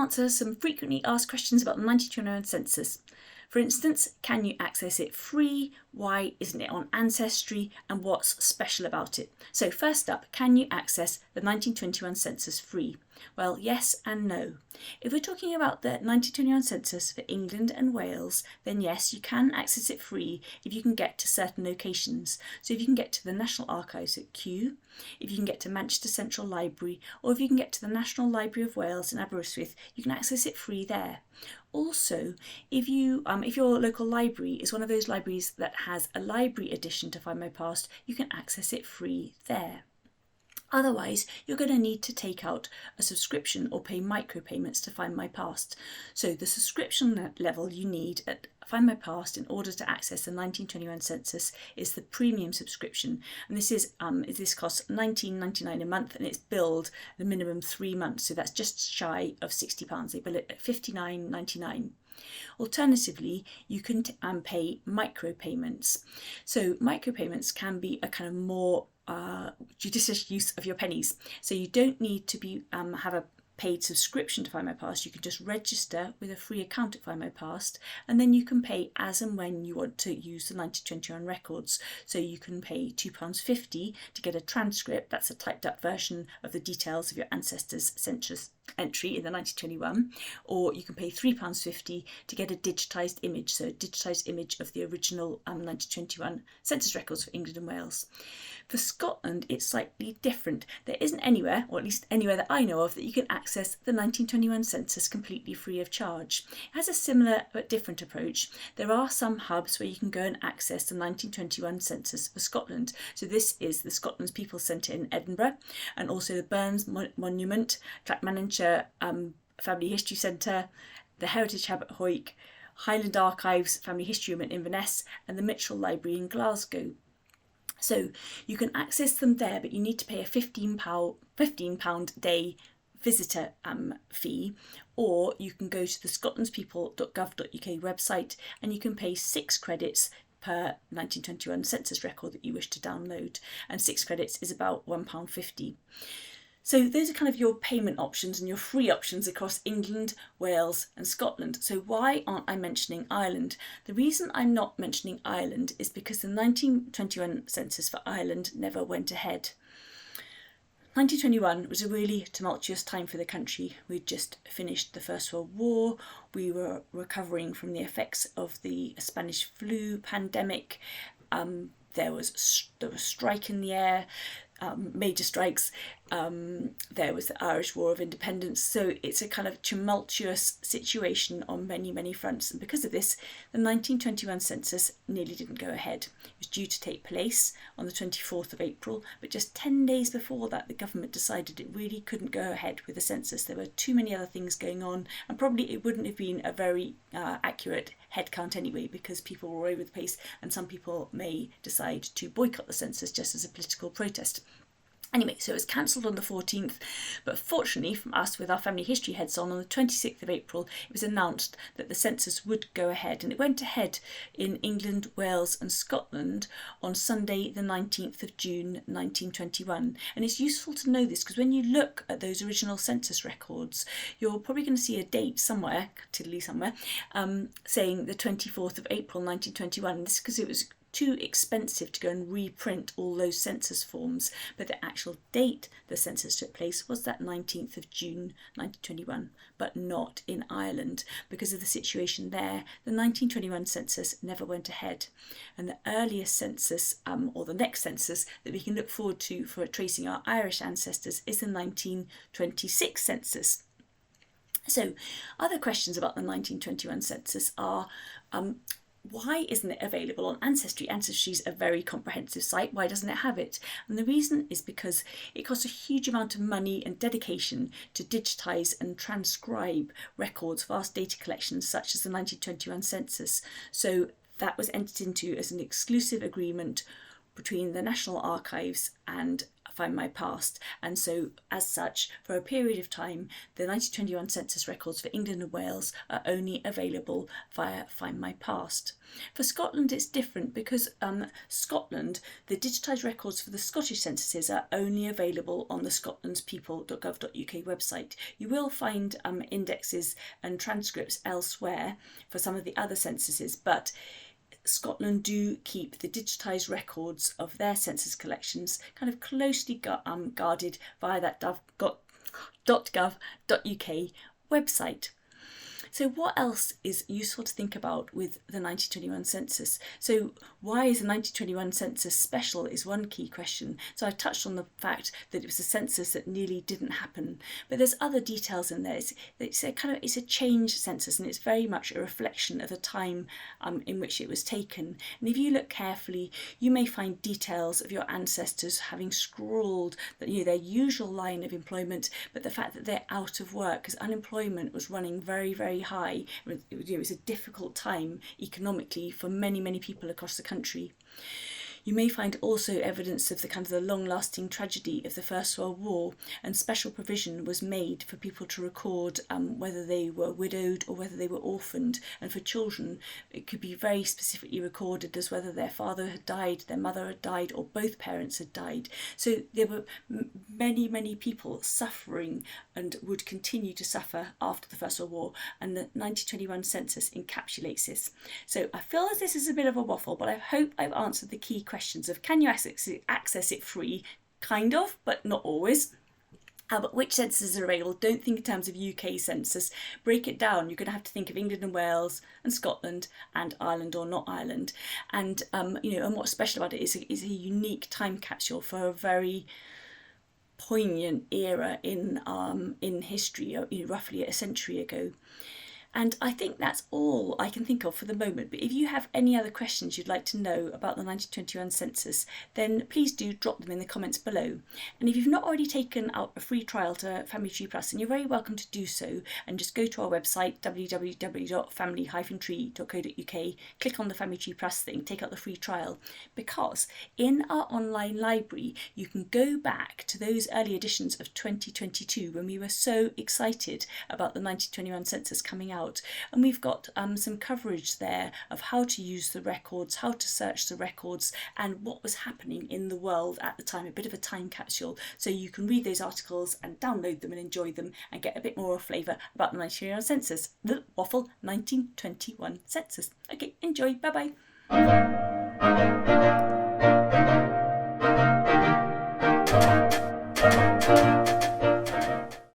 answer some frequently asked questions about the 1921 census. For instance, can you access it free? Why isn't it on Ancestry? And what's special about it? So first up, can you access the 1921 census free? Well, yes and no. If we're talking about the 1921 census for England and Wales, then yes, you can access it free if you can get to certain locations. So if you can get to the National Archives at Kew, if you can get to Manchester Central Library, or if you can get to the National Library of Wales in Aberystwyth, you can access it free there. Also, if your local library is one of those libraries that has a library edition to Find My Past, you can access it free there. Otherwise, you're going to need to take out a subscription or pay micropayments to Find My Past. So the subscription level you need at Find My Past in order to access the 1921 census is the premium subscription, and this costs £19.99 a month, and it's billed the minimum 3 months, so that's just shy of £60. They bill it at £59.99. Alternatively, you can pay micropayments. So micropayments can be a kind of more judicious use of your pennies. So you don't need to have a paid subscription to Find My Past. You can just register with a free account at Find My Past, and then you can pay as and when you want to use the 1921 records. So you can pay £2.50 to get a transcript, that's a typed up version of the details of your ancestors' census entry in the 1921, or you can pay £3.50 to get a digitised image, so a digitised image of the original 1921 census records for England and Wales. For Scotland, it's slightly different. There isn't anywhere, or at least anywhere that I know of, that you can access the 1921 census completely free of charge. It has a similar but different approach. There are some hubs where you can go and access the 1921 census for Scotland. So this is the Scotland's People's Centre in Edinburgh, and also the Burns Monument, Clackmannanshire Family History Centre, the Heritage Hub at Hawick, Highland Archives Family History Room in Inverness, and the Mitchell Library in Glasgow. So you can access them there, but you need to pay a £15 day visitor fee, or you can go to the scotlandspeople.gov.uk website and you can pay 6 credits per 1921 census record that you wish to download, and 6 credits is about £1.50. So those are kind of your payment options and your free options across England, Wales and Scotland. So why aren't I mentioning Ireland? The reason I'm not mentioning Ireland is because the 1921 census for Ireland never went ahead. 1921 was a really tumultuous time for the country. We'd just finished the First World War. We were recovering from the effects of the Spanish flu pandemic. There was strike in the air. Major strikes. There was the Irish War of Independence, so it's a kind of tumultuous situation on many, many fronts, and because of this, the 1921 census nearly didn't go ahead. It was due to take place on the 24th of April, but just 10 days before that, the government decided it really couldn't go ahead with the census. There were too many other things going on, and probably it wouldn't have been a very accurate head count anyway, because people were all over the place, and some people may decide to boycott the census just as a political protest. Anyway, so it was cancelled on the 14th, but fortunately from us with our family history heads on the 26th of April, it was announced that the census would go ahead, and it went ahead in England, Wales and Scotland on Sunday the 19th of June 1921. And it's useful to know this because when you look at those original census records, you're probably going to see a date somewhere, tiddly somewhere, saying the 24th of April 1921. And this is because it was too expensive to go and reprint all those census forms, but the actual date the census took place was that 19th of June 1921, but not in Ireland. Because of the situation there, the 1921 census never went ahead, and the earliest census, or the next census that we can look forward to for tracing our Irish ancestors is the 1926 census. So other questions about the 1921 census are, why isn't it available on Ancestry? Ancestry is a very comprehensive site. Why doesn't it have it? And the reason is because it costs a huge amount of money and dedication to digitise and transcribe records, vast data collections such as the 1921 census. So that was entered into as an exclusive agreement between the National Archives and Find My Past. And so as such, for a period of time, the 1921 census records for England and Wales are only available via Find My Past. For Scotland it's different because Scotland, the digitised records for the Scottish censuses are only available on the scotlandspeople.gov.uk website. You will find indexes and transcripts elsewhere for some of the other censuses, but Scotland do keep the digitised records of their census collections kind of closely guarded via that .gov.uk website. So what else is useful to think about with the 1921 census? So why is the 1921 census special is one key question. So I touched on the fact that it was a census that nearly didn't happen, but there's other details in there. It's a change census, and it's very much a reflection of the time in which it was taken. And if you look carefully, you may find details of your ancestors having scrawled that, their usual line of employment, but the fact that they're out of work because unemployment was running very, very high. It was a difficult time economically for many, many people across the country. You may find also evidence of the long-lasting tragedy of the First World War, and special provision was made for people to record whether they were widowed or whether they were orphaned. And for children, it could be very specifically recorded as whether their father had died, their mother had died, or both parents had died. So there were many, many people suffering and would continue to suffer after the First World War, and the 1921 census encapsulates this. So I feel as this is a bit of a waffle, but I hope I've answered the key questions of can you access it free? Kind of, but not always. But which censuses are available? Don't think in terms of UK census. Break it down. You're going to have to think of England and Wales and Scotland and Ireland or not Ireland. And and what's special about it is a unique time capsule for a very poignant era in history, roughly a century ago. And I think that's all I can think of for the moment. But if you have any other questions you'd like to know about the 1921 census, then please do drop them in the comments below. And if you've not already taken out a free trial to Family Tree Plus, then you're very welcome to do so. And just go to our website, www.family-tree.co.uk, click on the Family Tree Plus thing, take out the free trial. Because in our online library, you can go back to those early editions of 2022 when we were so excited about the 1921 census coming out. And we've got some coverage there of how to use the records, how to search the records, and what was happening in the world at the time, a bit of a time capsule. So you can read those articles and download them and enjoy them and get a bit more of a flavour about the 1921 census. The waffle 1921 census. Okay, enjoy. Bye bye.